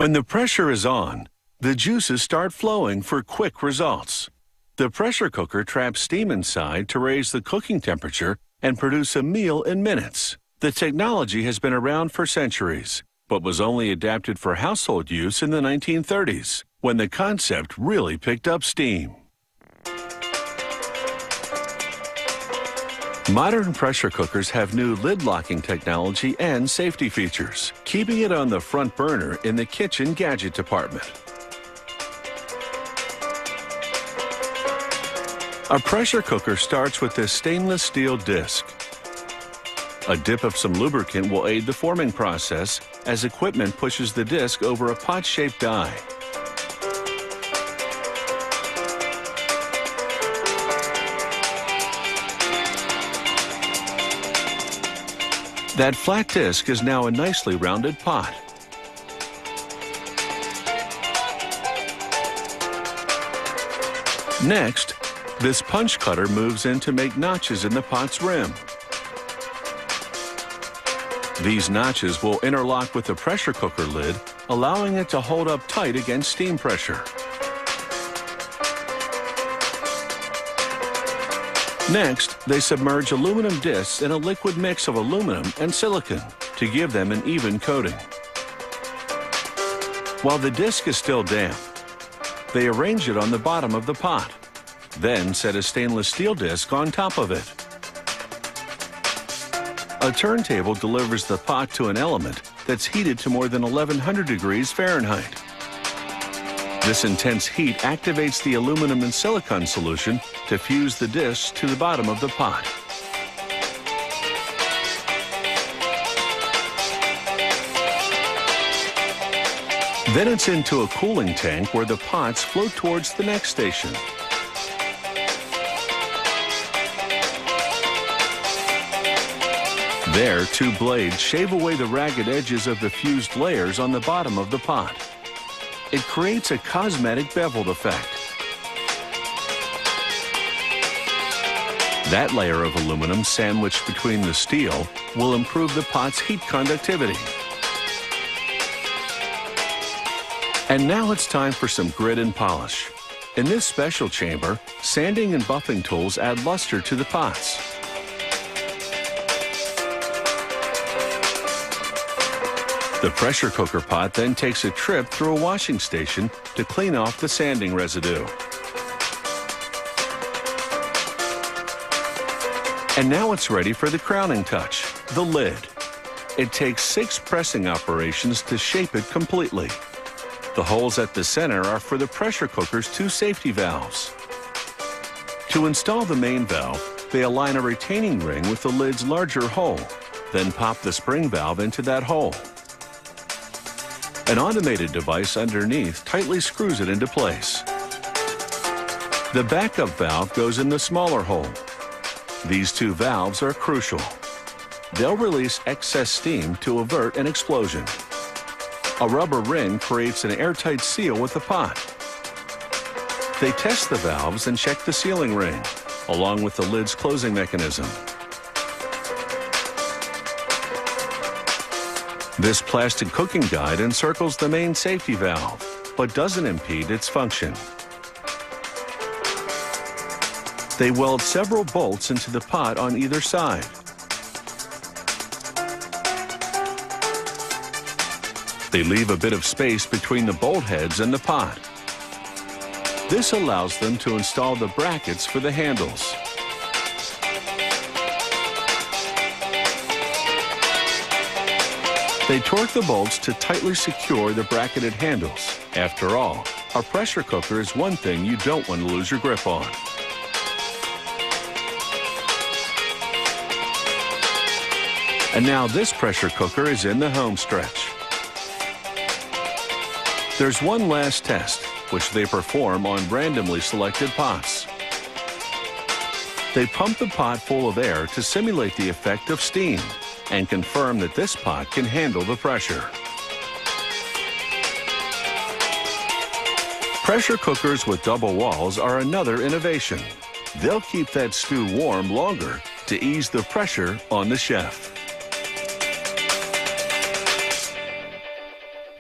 When the pressure is on, the juices start flowing for quick results. The pressure cooker traps steam inside to raise the cooking temperature and produce a meal in minutes. The technology has been around for centuries, but was only adapted for household use in the 1930s, when the concept really picked up steam. Modern pressure cookers have new lid locking technology and safety features, keeping it on the front burner in the kitchen gadget department. A pressure cooker starts with this stainless steel disc. A dip of some lubricant will aid the forming process as equipment pushes the disc over a pot-shaped die. That flat disc is now a nicely rounded pot. Next, this punch cutter moves in to make notches in the pot's rim. These notches will interlock with the pressure cooker lid, allowing it to hold up tight against steam pressure. Next, they submerge aluminum discs in a liquid mix of aluminum and silicon to give them an even coating. While the disc is still damp, they arrange it on the bottom of the pot, then set a stainless steel disc on top of it. A turntable delivers the pot to an element that's heated to more than 1100 degrees Fahrenheit. This intense heat activates the aluminum and silicon solution to fuse the discs to the bottom of the pot. Then it's into a cooling tank where the pots float towards the next station. There, two blades shave away the ragged edges of the fused layers on the bottom of the pot. It creates a cosmetic beveled effect. That layer of aluminum sandwiched between the steel will improve the pot's heat conductivity. And now it's time for some grit and polish. In this special chamber, sanding and buffing tools add luster to the pots. The pressure cooker pot then takes a trip through a washing station to clean off the sanding residue. And now it's ready for the crowning touch, the lid. It takes 6 pressing operations to shape it completely. The holes at the center are for the pressure cooker's 2 safety valves. To install the main valve, they align a retaining ring with the lid's larger hole, then pop the spring valve into that hole. An automated device underneath tightly screws it into place. The backup valve goes in the smaller hole. These 2 valves are crucial. They'll release excess steam to avert an explosion. A rubber ring creates an airtight seal with the pot. They test the valves and check the sealing ring, along with the lid's closing mechanism. This plastic cooking guide encircles the main safety valve, but doesn't impede its function. They weld several bolts into the pot on either side. They leave a bit of space between the bolt heads and the pot. This allows them to install the brackets for the handles. They torque the bolts to tightly secure the bracketed handles. After all, a pressure cooker is one thing you don't want to lose your grip on. And now this pressure cooker is in the home stretch. There's one last test, which they perform on randomly selected pots. They pump the pot full of air to simulate the effect of steam and confirm that this pot can handle the pressure. Pressure cookers with double walls are another innovation. They'll keep that stew warm longer to ease the pressure on the chef.